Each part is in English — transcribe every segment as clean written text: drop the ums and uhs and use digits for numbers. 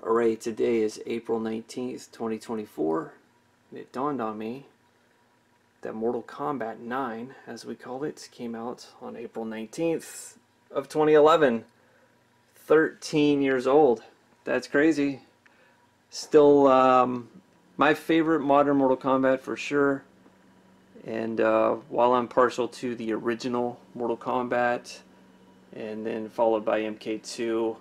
Alright, today is April 19th, 2024, and it dawned on me that Mortal Kombat 9, as we call it, came out on April 19th of 2011. 13 years old. That's crazy. Still my favorite modern Mortal Kombat for sure. And while I'm partial to the original Mortal Kombat, and then followed by MK2,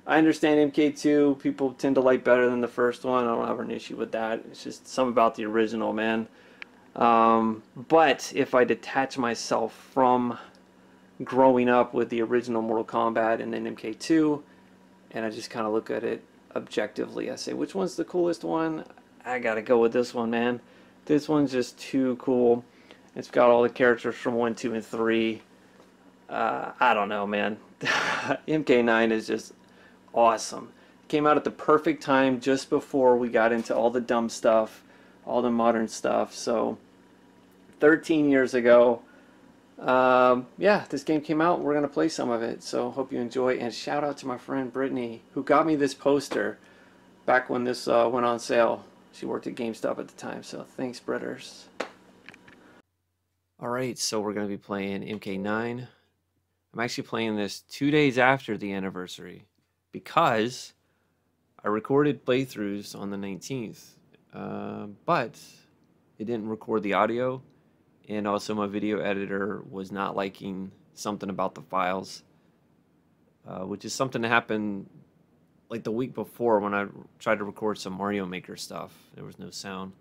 I understand MK2 people tend to like better than the first one. I don't have an issue with that. It's just something about the original, man. But if I detach myself from growing up with the original Mortal Kombat and then MK2, and I just kind of look at it objectively, I say, which one's the coolest one? I gotta go with this one, man. This one's just too cool. It's got all the characters from 1, 2, and 3. I don't know, man. MK9 is just awesome. It came out at the perfect time, just before we got into all the dumb stuff, all the modern stuff. So 13 years ago, yeah, this game came out. We're gonna play some of it, so hope you enjoy. And shout out to my friend Brittany, who got me this poster back when this went on sale. She worked at GameStop at the time, so thanks, Britters. Alright, so we're gonna be playing MK9. I'm actually playing this 2 days after the anniversary because I recorded playthroughs on the 19th, but it didn't record the audio, and also my video editor was not liking something about the files, which is something that happened like the week before when I tried to record some Mario Maker stuff. There was no sound.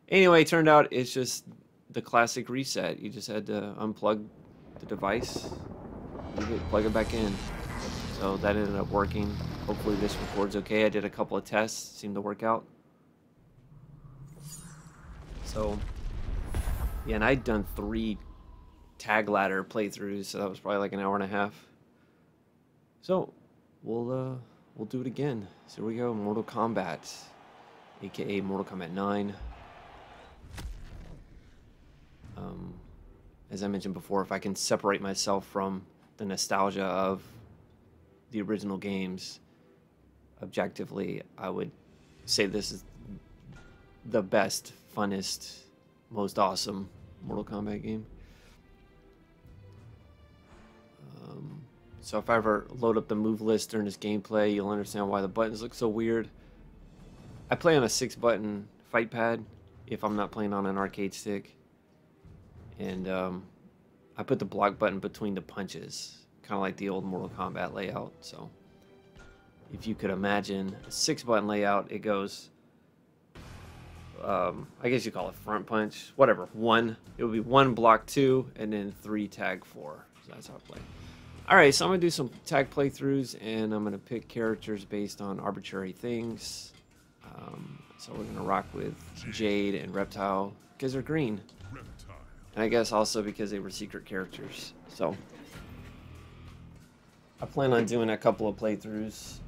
Anyway, it turned out it's just the classic reset. You just had to unplug the device, plug it back in. So that ended up working. Hopefully this records okay. I did a couple of tests, seemed to work out. So yeah, and I'd done 3 tag ladder playthroughs, so that was probably like an hour and a half. So we'll do it again. So here we go, Mortal Kombat, aka Mortal Kombat 9. As I mentioned before, if I can separate myself from the nostalgia of the original games, objectively, I would say this is the best, funnest, most awesome Mortal Kombat game. So if I ever load up the move list during this gameplay, you'll understand why the buttons look so weird. I play on a 6-button fight pad if I'm not playing on an arcade stick. And I put the block button between the punches, kind of like the old Mortal Kombat layout. So if you could imagine a 6-button layout, it goes, I guess you call it front punch, whatever, 1. It would be 1 block 2, and then 3 tag 4. So that's how I play. Alright, so I'm going to do some tag playthroughs, and I'm going to pick characters based on arbitrary things. So we're going to rock with Jade and Reptile, because they're green. And I guess also because they were secret characters. So I plan on doing a couple of playthroughs.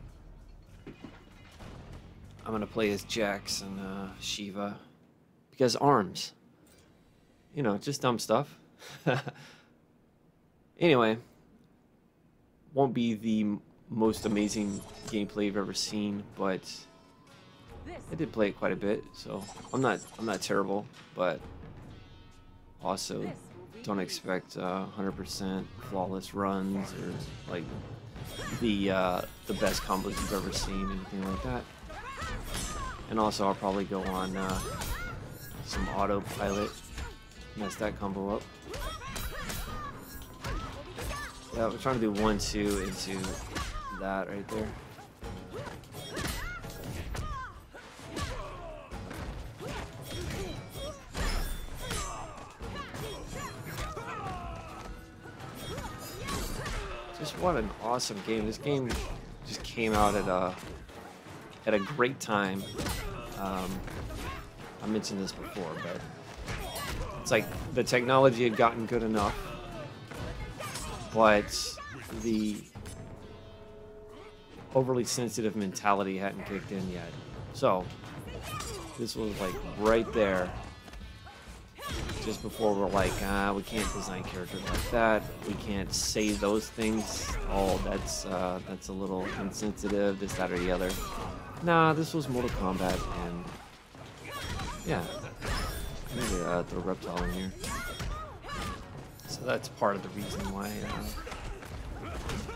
I'm going to play as Jax and Shiva, because arms. You know, just dumb stuff. Anyway, won't be the most amazing gameplay you've ever seen, but I did play it quite a bit, so I'm not terrible, but also don't expect 100% flawless runs or like the best combos you've ever seen, anything like that. And also I'll probably go on some autopilot, mess that combo up. Yeah, we're trying to do 1, 2 into that right there. Just what an awesome game. This game just came out at a great time. I mentioned this before, but it's like the technology had gotten good enough, but the overly sensitive mentality hadn't kicked in yet. So this was like right there, just before we're like, we can't design characters like that. We can't say those things. Oh, that's a little insensitive, this, that, or the other. Nah, this was Mortal Kombat, and yeah, maybe throw Reptile in here. So that's part of the reason why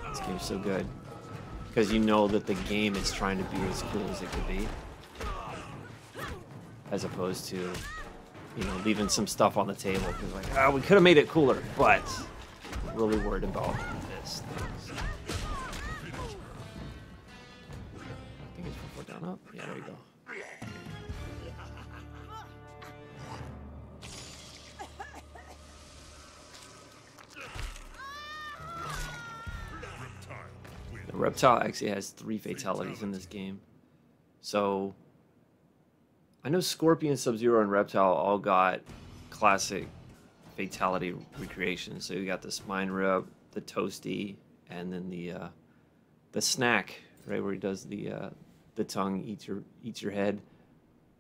this game's so good, because you know that the game is trying to be as cool as it could be, as opposed to, you know, leaving some stuff on the table because like, ah, we could have made it cooler, but really worried about this thing. I think it's 4 down up. Yeah, there you go. The Reptile actually has 3 fatalities in this game. So I know Scorpion, Sub-Zero, and Reptile all got classic fatality recreations. So you got the spine rip, the toasty, and then the snack, right, where he does the tongue eats your head.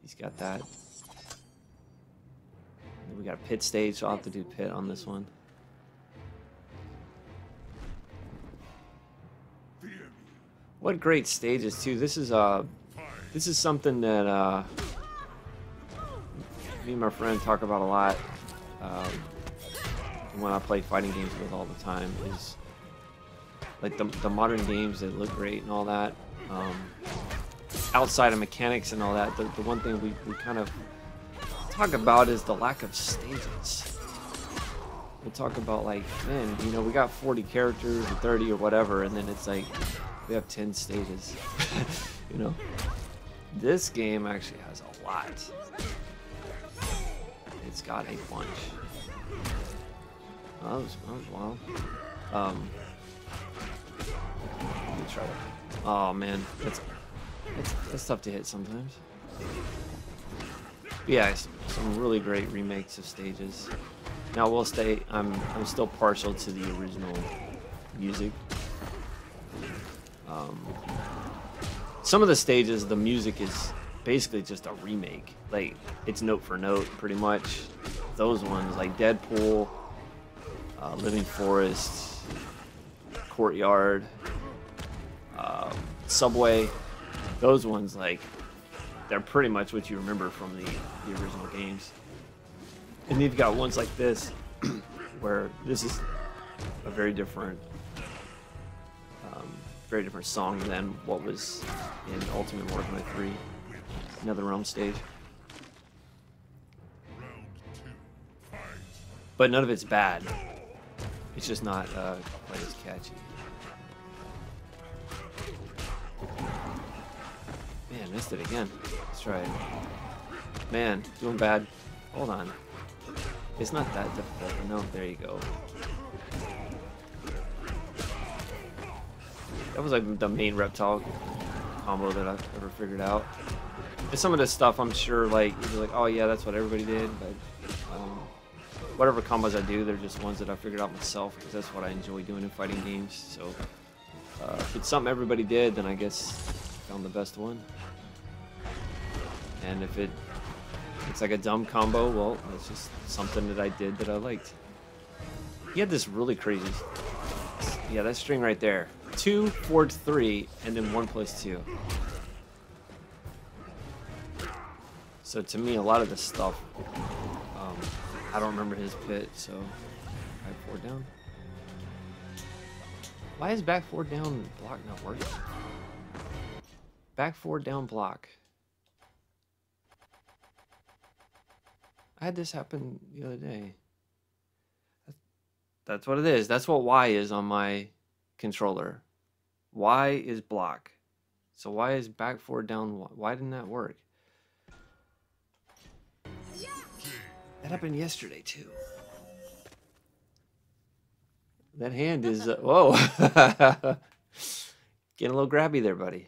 He's got that. And then we got a pit stage, so I'll have to do pit on this one. What great stages too. This is something that me and my friend talk about a lot when I play fighting games with all the time, is like the modern games that look great and all that. Outside of mechanics and all that, the one thing we kind of talk about is the lack of stages. We'll talk about like, man, you know, we got 40 characters or 30 or whatever, and then it's like we have 10 stages. You know, this game actually has a lot. It's got a bunch. Oh, that was wild. Let me try that. Oh man, that's tough to hit sometimes. But yeah, some really great remakes of stages. Now, I will say I'm still partial to the original music. Some of the stages, the music is basically just a remake. Like, it's note for note, pretty much. Those ones, like Deadpool, Living Forest, Courtyard, Subway, those ones, like, they're pretty much what you remember from the original games. And you've got ones like this, where this is a very different song than what was in Ultimate Mortal Kombat 3, NetherRealm stage. But none of it's bad. It's just not quite as catchy. Man, missed it again. Let's try it. Man, doing bad. Hold on. It's not that difficult. No, there you go. That was like the main Reptile combo that I've ever figured out. And some of this stuff, I'm sure, like, you're like, oh yeah, that's what everybody did. But whatever combos I do, they're just ones that I figured out myself, because that's what I enjoy doing in fighting games. So if it's something everybody did, then I guess I found the best one. And if it's like a dumb combo, well, it's just something that I did that I liked. He had this really crazy, yeah, that string right there. 2, 4, 3, and then 1 plus 2. So to me, a lot of this stuff, I don't remember his pit, so back 4 down. Why is back 4 down block not working? Back 4 down block. I had this happen the other day. That's what it is. That's what Y is on my controller. Y is block. So why is back 4 down? Why didn't that work? That happened yesterday too. That hand is whoa. Getting a little grabby there, buddy.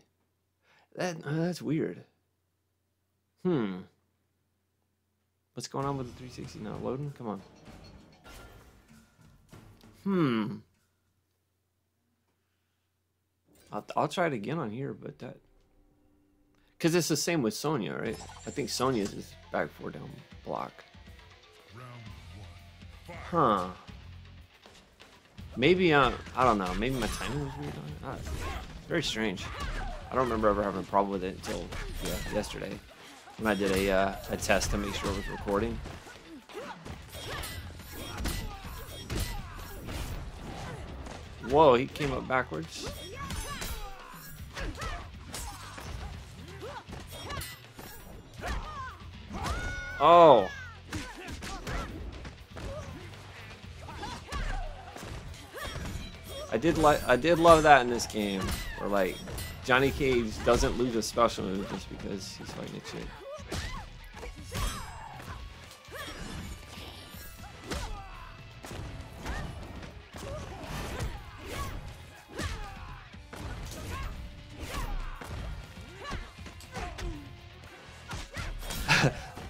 That's weird. What's going on with the 360 now? Loading? Come on. I'll try it again on here, but that... Because it's the same with Sonya, right? I think Sonya's is back 4 down block. Huh. Maybe, I don't know. Maybe my timing was weird on it. Very strange. I don't remember ever having a problem with it until yesterday when I did a test to make sure it was recording. Whoa, he came up backwards. Oh. I did love that in this game, where like Johnny Cage doesn't lose a special move just because he's fighting a chick.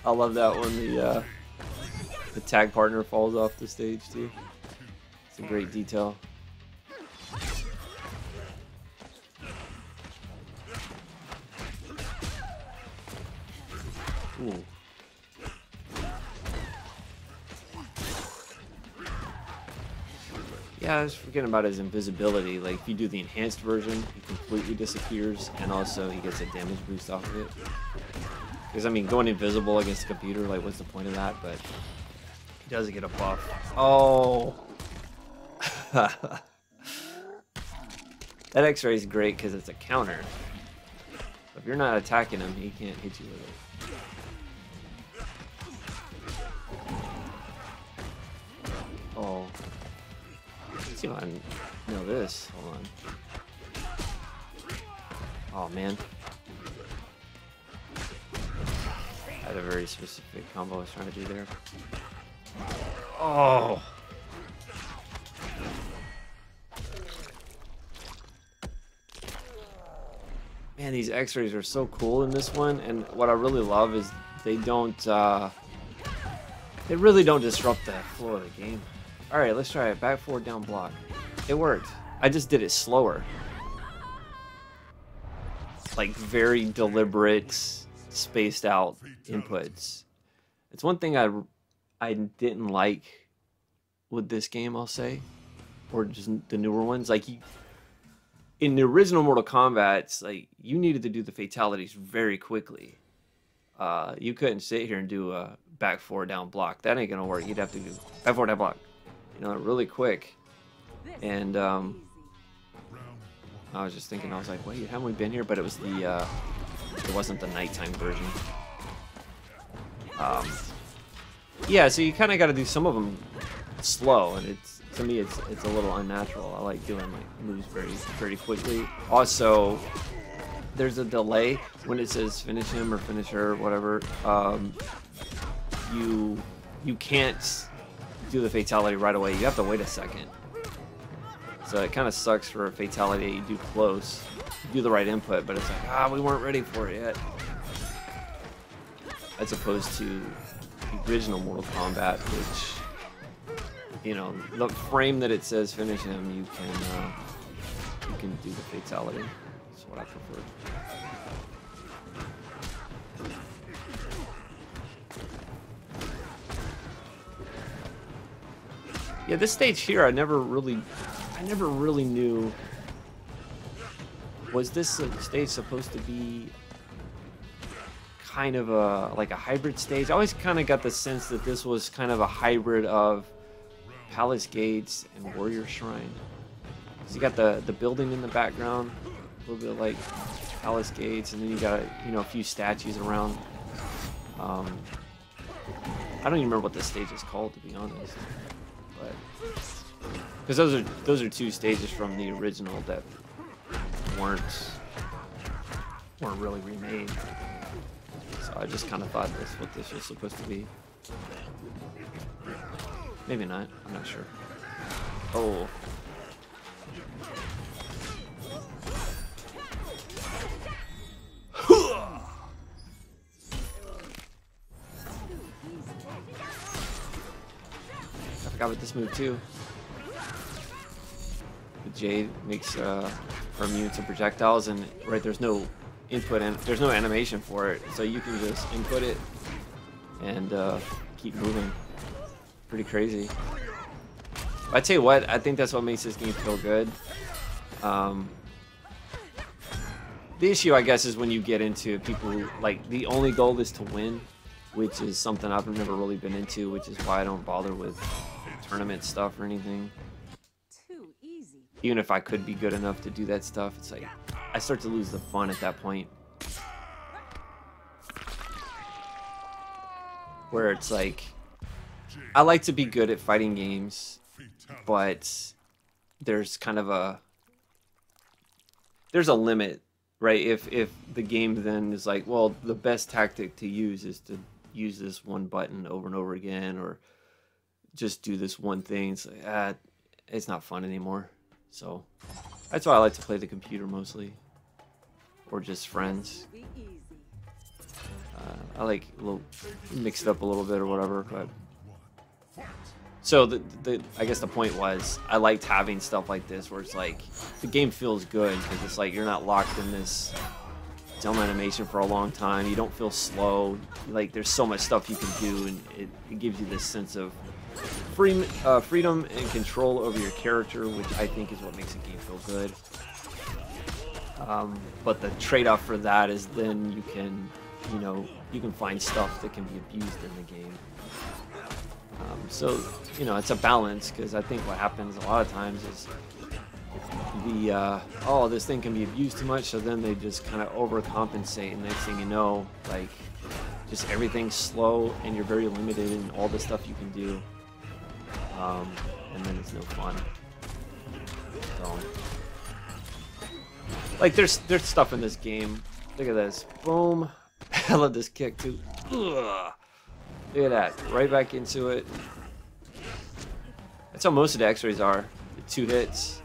I love that when the tag partner falls off the stage too. It's a great detail. Ooh. Yeah, I was forgetting about his invisibility. Like, if you do the enhanced version, he completely disappears, and also he gets a damage boost off of it. Because, I mean, going invisible against a computer, like, what's the point of that? But he does get a buff. Oh! That X-ray is great because it's a counter. So if you're not attacking him, he can't hit you with it. Oh. Let's see if I can know this. Hold on. Oh, man. I had a very specific combo I was trying to do there. Oh! Man, these X-rays are so cool in this one, and what I really love is they don't, they really don't disrupt the flow of the game. Alright, let's try it. Back, forward, down, block. It worked. I just did it slower. Like, very deliberate, spaced out inputs. It's one thing I didn't like with this game, I'll say. Or just the newer ones. Like, in the original Mortal Kombat, it's like, you needed to do the fatalities very quickly. You couldn't sit here and do a back, forward, down, block. That ain't gonna work. You'd have to do back, forward, down, block. You know, really quick. And I was just thinking, I was like, wait, haven't we been here? But it was the it wasn't the nighttime version. Yeah, so you kind of got to do some of them slow, and to me it's a little unnatural. I like doing like moves very quickly. Also, there's a delay when it says finish him or finish her, whatever. You can't do the fatality right away. You have to wait a second. So it kind of sucks for a fatality that you do close. You do the right input, but it's like, we weren't ready for it yet. As opposed to the original Mortal Kombat, which, you know, the frame that it says finish him, you can do the fatality. That's what I prefer. Yeah, this stage here, I never really knew. Was this stage supposed to be kind of like a hybrid stage? I always kind of got the sense that this was kind of a hybrid of Palace Gates and Warrior Shrine. So you got the building in the background, a little bit like Palace Gates, and then you got a few statues around. I don't even remember what this stage is called, to be honest. But because those are two stages from the original that weren't really remade. So I just kind of thought that's what this was supposed to be. Maybe not. I'm not sure. Oh. I forgot about this move too. The Jade makes her immune to projectiles, and there's no input and there's no animation for it, so you can just input it and keep moving. Pretty crazy. But I tell you what, I think that's what makes this game feel good. The The issue, I guess, is when you get into people who, like, the only goal is to win, which is something I've never really been into, which is why I don't bother with tournament stuff or anything. Too easy. Even if I could be good enough to do that stuff, it's like I start to lose the fun at that point. Where it's like, I like to be good at fighting games, but there's kind of there's a limit, right? If the game then is like, well, the best tactic to use is to use this one button over and over again, or just do this one thing, it's like, it's not fun anymore. So that's why I like to play the computer mostly, or just friends. Be easy. I like mix it up a little bit or whatever. But so I guess the point was, I liked having stuff like this where it's like the game feels good because it's like you're not locked in this dumb animation for a long time. You don't feel slow. Like there's so much stuff you can do, and it gives you this sense of freedom and control over your character, which I think is what makes a game feel good. But the trade-off for that is then you can, you can find stuff that can be abused in the game. So, it's a balance, because I think what happens a lot of times is this thing can be abused too much, so then they just kind of overcompensate, and next thing you know, like, just everything's slow, and you're very limited in all the stuff you can do. And then it's no fun. So, like, there's stuff in this game. Look at this. Boom. I love this kick, too. Ugh. Look at that. Right back into it. That's how most of the X-rays are. The 2 hits.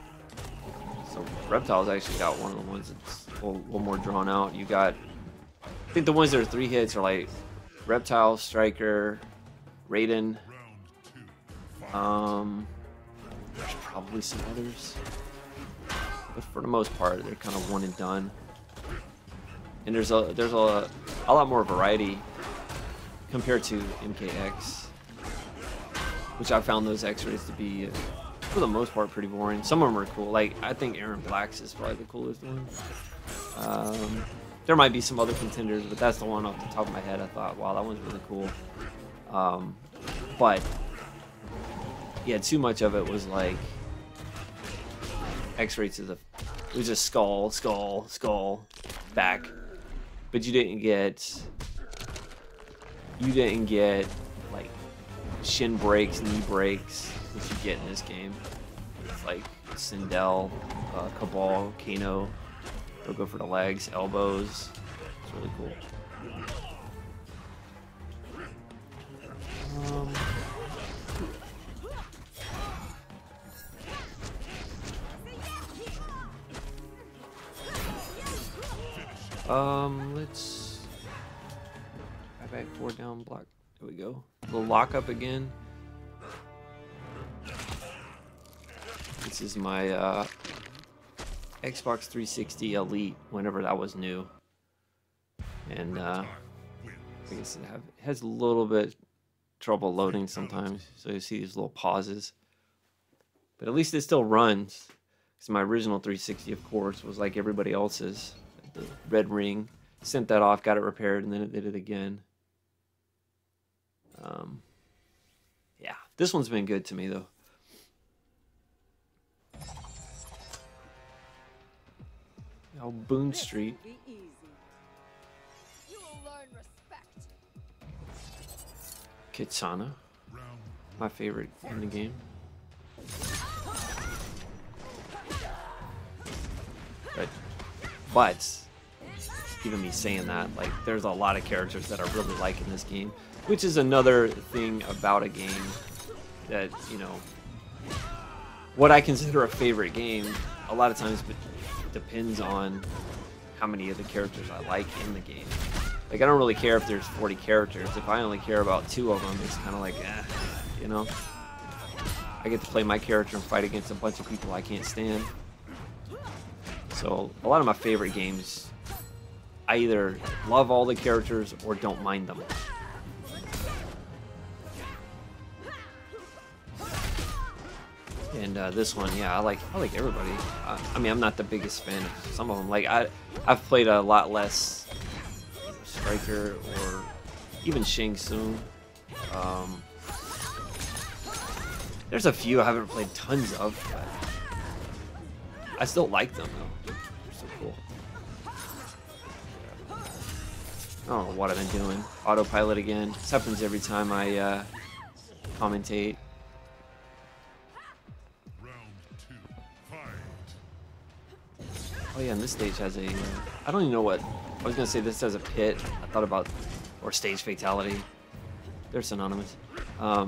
So Reptile's actually got one of the ones that's a little more drawn out. You got, I think the ones that are 3 hits are like Reptile, Striker, Raiden. There's probably some others, but for the most part, they're kind of one and done. And there's a lot more variety compared to MKX, which I found those X-rays to be, for the most part, pretty boring. Some of them are cool. Like, I think Aaron Black's is probably the coolest one. There might be some other contenders, but that's the one off the top of my head. I thought, wow, that one's really cool. But yeah, too much of it was like X-rays to it was just skull, back. But you didn't get like shin breaks, knee breaks, which you get in this game. It's like Sindel, Cabal, Kano. They'll go for the legs, elbows. It's really cool. Let's back 4 down block. There we go. The lockup again. This is my Xbox 360 Elite, whenever that was new. And I guess it has a little bit trouble loading sometimes, so you see these little pauses. But at least it still runs. Because my original 360, of course, was like everybody else's. The red ring, sent that off, got it repaired, and then it did it again. Yeah, this one's been good to me though. Oh, Boone Street. Be easy. You will learn respect. Kitsana, my favorite in the game. But even me saying that, like, there's a lot of characters that I really like in this game, which is another thing about a game that, what I consider a favorite game a lot of times depends on how many of the characters I like in the game. Like, I don't really care if there's 40 characters. If I only care about 2 of them, it's kind of like, I get to play my character and fight against a bunch of people I can't stand. So a lot of my favorite games, I either love all the characters or don't mind them. And this one, yeah, I like everybody. I mean, I'm not the biggest fan of some of them. Like I've played a lot less Striker or even Shang Tsung. There's a few I haven't played tons of, but I still like them though. They're so cool. I don't know what I've been doing. Autopilot again. This happens every time I commentate. Oh yeah, and this stage has a... I don't even know what... I was gonna say this has a pit. I thought about... Or stage fatality. They're synonymous. I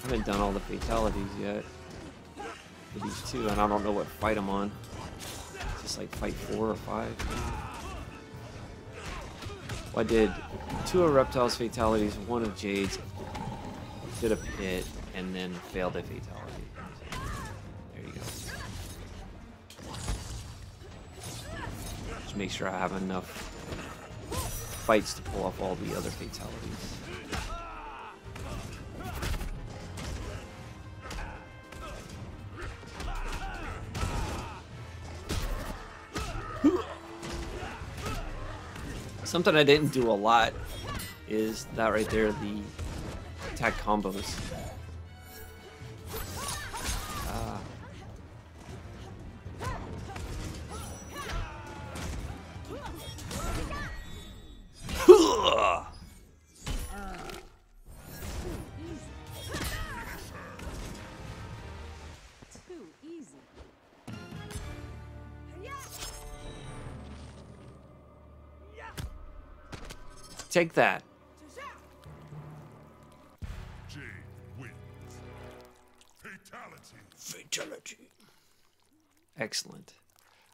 haven't done all the fatalities yet. For these two, and I don't know what fight I'm on. It's just like fight 4 or 5. Well, I did 2 of Reptile's fatalities, 1 of Jade's. Did a pit, and then failed a fatality. Make sure I have enough fights to pull off all the other fatalities. Something I didn't do a lot is that right there, the attack combos. Take that. Jade wins. Fatality. Fatality. Excellent.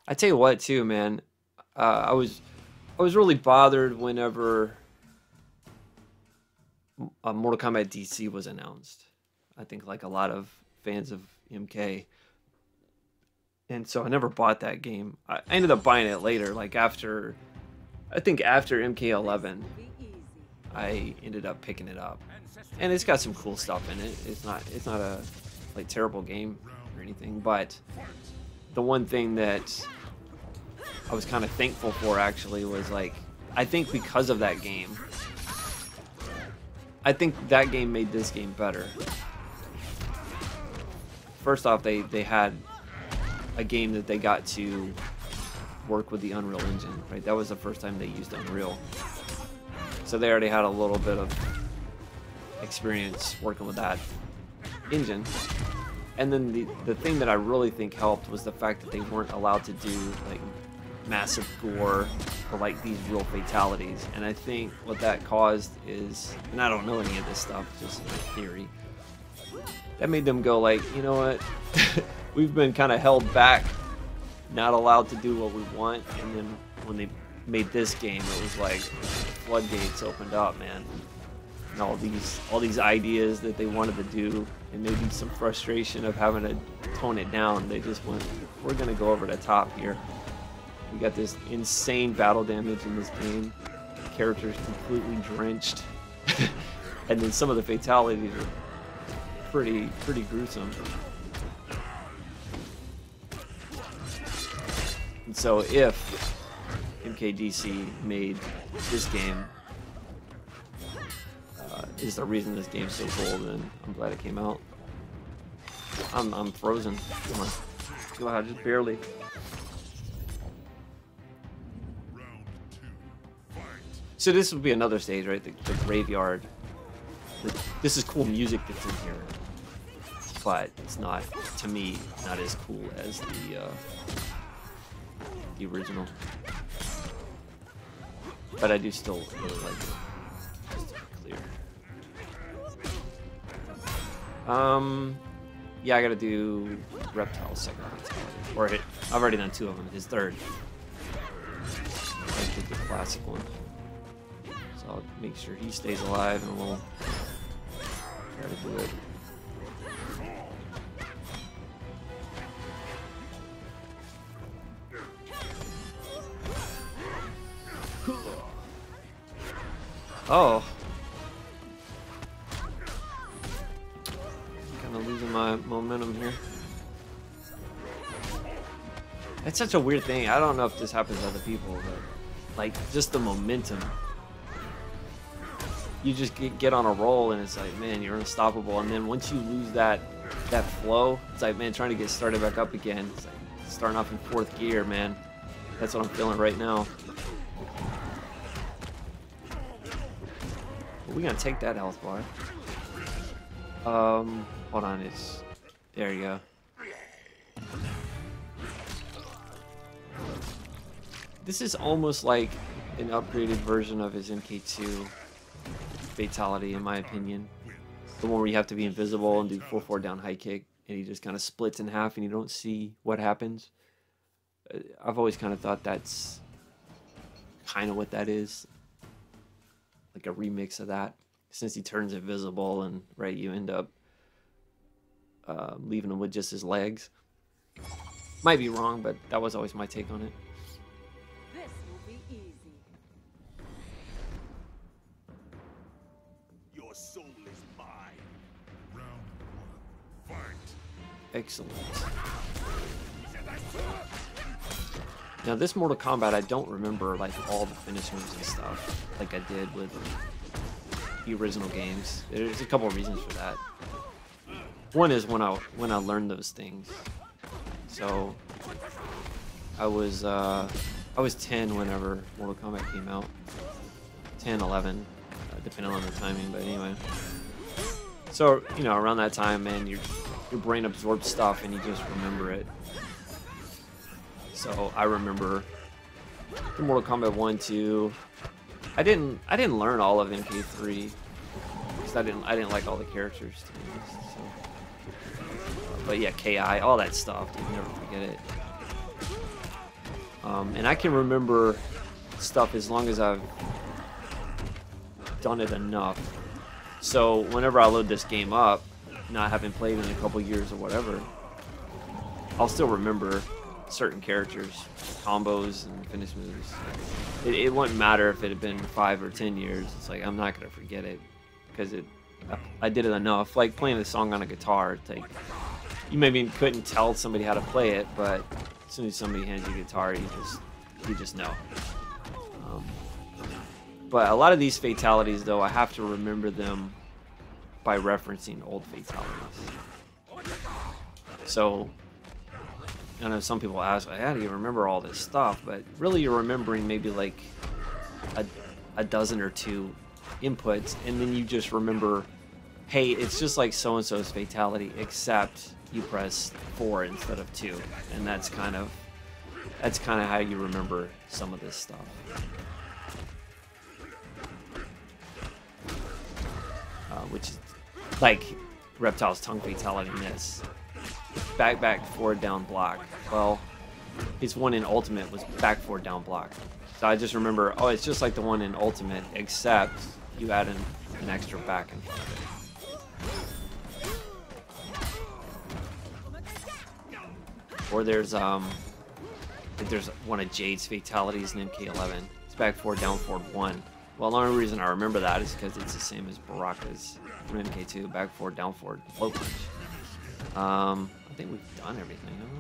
I tell you what, too, man. I was really bothered whenever Mortal Kombat DC was announced. I think like a lot of fans of MK. And so I never bought that game. I ended up buying it later, like after, I think after MK11. I ended up picking it up, and it's got some cool stuff in it. It's not a like terrible game or anything, but the one thing that I was kind of thankful for actually was like, I think because of that game, I think that game made this game better. First off, they had a game that they got to work with the Unreal Engine, right? That was the first time they used Unreal. So they already had a little bit of experience working with that engine. And then the thing that I really think helped was the fact that they weren't allowed to do like massive gore or like these real fatalities. And I think what that caused is, and I don't know any of this stuff, just my theory, that made them go like, you know what, we've been kind of held back, not allowed to do what we want. And then when they made this game, it was like floodgates opened up, man, and all these ideas that they wanted to do, and maybe some frustration of having to tone it down, they just went, we're gonna go over the top here. We got this insane battle damage in this game, characters completely drenched, and then some of the fatalities are pretty gruesome. And so if MKDC made this game is the reason this game's so cool, then I'm glad it came out. I'm frozen. Come on. Go ahead, just barely. So this would be another stage, right? The graveyard. This is cool music that's in here, but it's not, to me, not as cool as the original. But I do still really like it. Just to be clear. Yeah, I gotta do Reptile's second fatality. Or I've already done 2 of them. His third. I did the classic one. So I'll make sure he stays alive, and we'll try to do it. Oh. my momentum here. It's such a weird thing. I don't know if this happens to other people, but like just the momentum. You just get on a roll and it's like, man, you're unstoppable. And then once you lose that flow, it's like, man, trying to get started back up again. It's like starting off in 4th gear, man. That's what I'm feeling right now. We're gonna take that health bar. Hold on, it's there you go. This is almost like an upgraded version of his MK2 fatality, in my opinion. The one where you have to be invisible and do full forward down high kick, and he just kind of splits in half, and you don't see what happens. I've always kind of thought that's kind of what that is. Like a remix of that, since he turns invisible and right, you end up leaving him with just his legs. Might be wrong, but that was always my take on it. This will be easy. Your soul is mine. Round 1. Fight. Excellent. Now this Mortal Kombat, I don't remember like all the finish moves and stuff like I did with the original games. There's a couple of reasons for that. One is when I learned those things. So I was 10 whenever Mortal Kombat came out. 10, 11, depending on the timing. But anyway, so you know, around that time, man, your brain absorbs stuff and you just remember it. So I remember the Mortal Kombat 1, 2. I didn't learn all of MK3 because I didn't like all the characters, to be honest. So. But yeah, KI, all that stuff, dude, never forget it. And I can remember stuff as long as I've done it enough. So whenever I load this game up, not having played in a couple years or whatever, I'll still remember certain characters, combos, and finish moves. It wouldn't matter if it had been 5 or 10 years. It's like, I'm not gonna forget it because I did it enough. Like playing a song on a guitar, it's like you maybe couldn't tell somebody how to play it, but as soon as somebody hands you a guitar, you just know. But a lot of these fatalities, though, I have to remember them by referencing old fatalities. So I know some people ask, how do you remember all this stuff? But really you're remembering maybe like a dozen or two inputs, and then you just remember, hey, it's just like so-and-so's fatality, except you press 4 instead of 2. And that's kind of how you remember some of this stuff. Which is like Reptile's tongue fatality in this. Back, forward, down, block. Well, his one in Ultimate was back, forward, down, block. So I just remember, oh, it's just like the one in Ultimate, except you add an extra back in front of it. Or there's one of Jade's fatalities in MK11. It's back, forward, down, forward, 1. Well, the only reason I remember that is because it's the same as Baraka's from MK2, back, forward, down, forward, float punch. I think we've done everything, haven't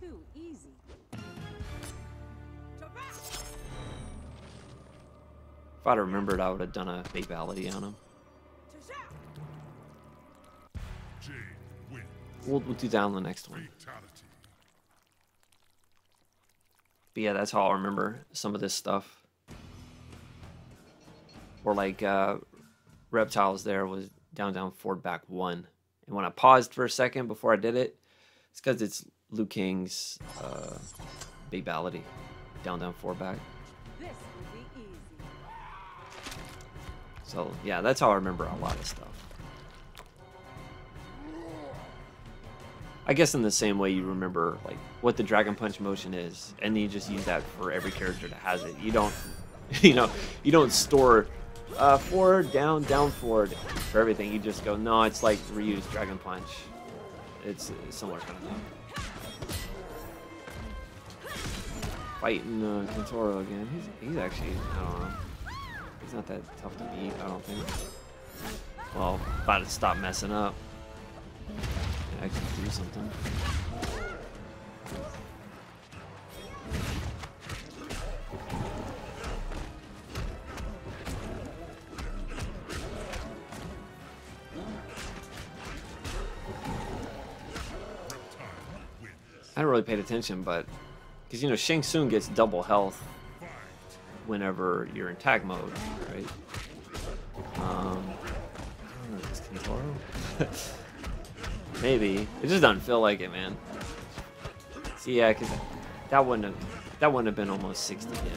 we? Too easy. If I'd remembered, I would have done a fatality on him. Jade wins. We'll do that on the next one. Fatality. But yeah, that's how I'll remember some of this stuff. Or like Reptiles there was down, forward, back, 1. And when I paused for a second before I did it, it's because it's Liu Kang's fatality. Down, forward, back. This will be easy. So yeah, that's how I remember a lot of stuff. I guess in the same way you remember like what the Dragon Punch motion is, and then you just use that for every character that has it. You don't, you don't store forward, down, forward for everything. You just go, no, it's like Ryu's Dragon Punch. It's a similar kind of thing. Fighting Kentaro again. He's actually, I don't know. He's not that tough to beat, I don't think. Well, about to stop messing up. actually do something. I haven't really paid attention, but because you know Shang Tsung gets double health whenever you're in tag mode, right? I don't know, is this Kintaro? Maybe it just doesn't feel like it, man. See, yeah, because that wouldn't have been almost 60 damage.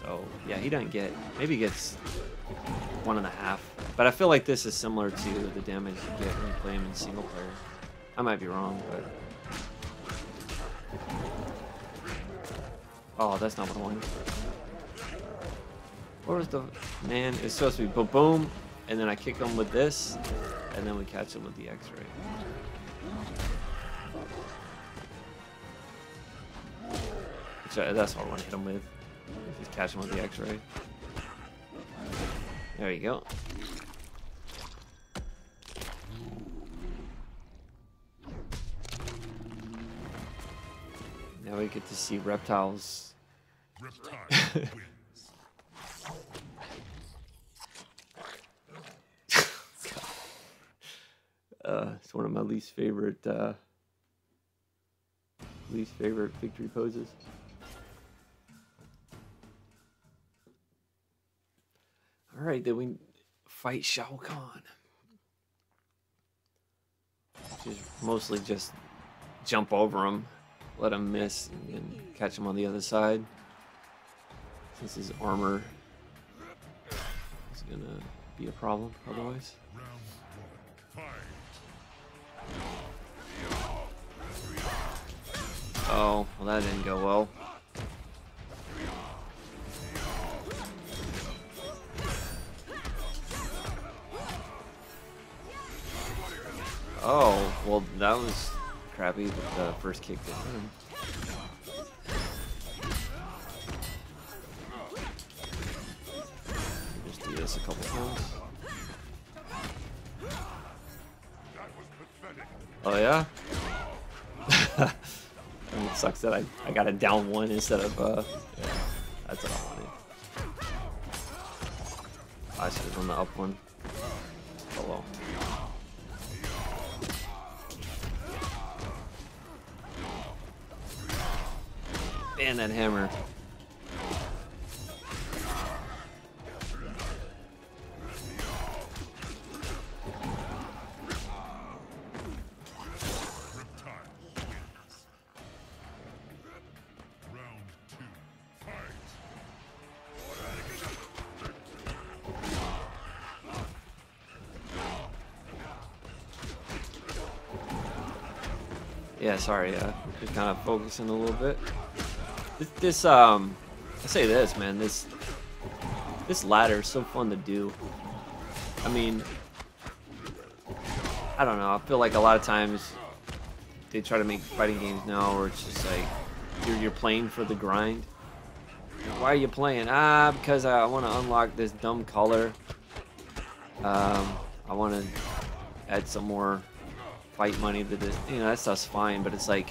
So yeah, he doesn't get. Maybe he gets 1.5. But I feel like this is similar to the damage you get when you play him in single player. I might be wrong, but. Oh, that's not what I wanted. Where was the man? It's supposed to be boom, boom, and then I kick him with this, and then we catch him with the X-ray. That's what I want to hit him with. Just catch him with the X-ray. There you go. Now we get to see Reptile's. Reptile wins. It's one of my least favorite victory poses. All right, then we fight Shao Kahn, which is mostly just jump over him, let him miss, and catch him on the other side. Since his armor is gonna be a problem otherwise. Round 1, fight. Oh, well that didn't go well. Oh, well that was crappy with the first kick that hit him. Just do this a couple times. Oh yeah? It sucks that I got it down one instead of yeah, that's what I wanted. I should have done the up one. Oh well. Man, that hammer. Yeah, sorry, just kind of focusing a little bit. I say this, man, this ladder is so fun to do. I mean, I don't know, I feel like a lot of times they try to make fighting games now where it's just like, you're playing for the grind. Why are you playing? Because I want to unlock this dumb color. I want to add some more fight money to this, you know, that stuff's fine, but it's like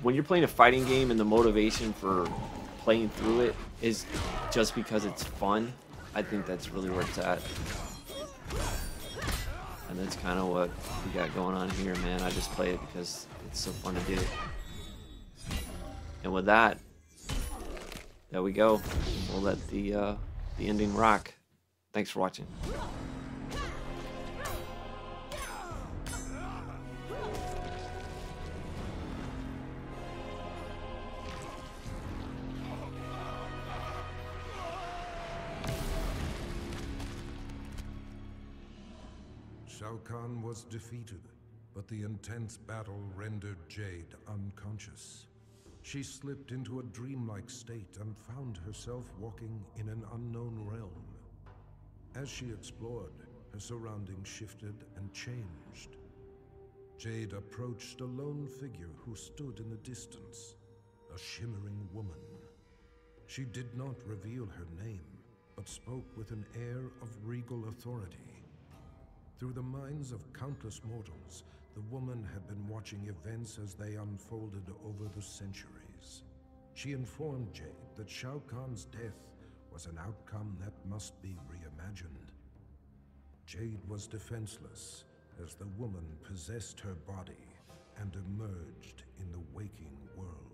when you're playing a fighting game and the motivation for playing through it is just because it's fun, I think that's really where it's at. And that's kind of what we got going on here, man. I just play it because it's so fun to do. And with that, there we go. We'll let the ending rock. Thanks for watching. Shao Kahn was defeated, but the intense battle rendered Jade unconscious. She slipped into a dreamlike state and found herself walking in an unknown realm. As she explored, her surroundings shifted and changed. Jade approached a lone figure who stood in the distance, a shimmering woman. She did not reveal her name, but spoke with an air of regal authority. Through the minds of countless mortals, The woman had been watching events as they unfolded over the centuries. She informed Jade that Shao Kahn's death was an outcome that must be reimagined. Jade was defenseless as the woman possessed her body and emerged in the waking world.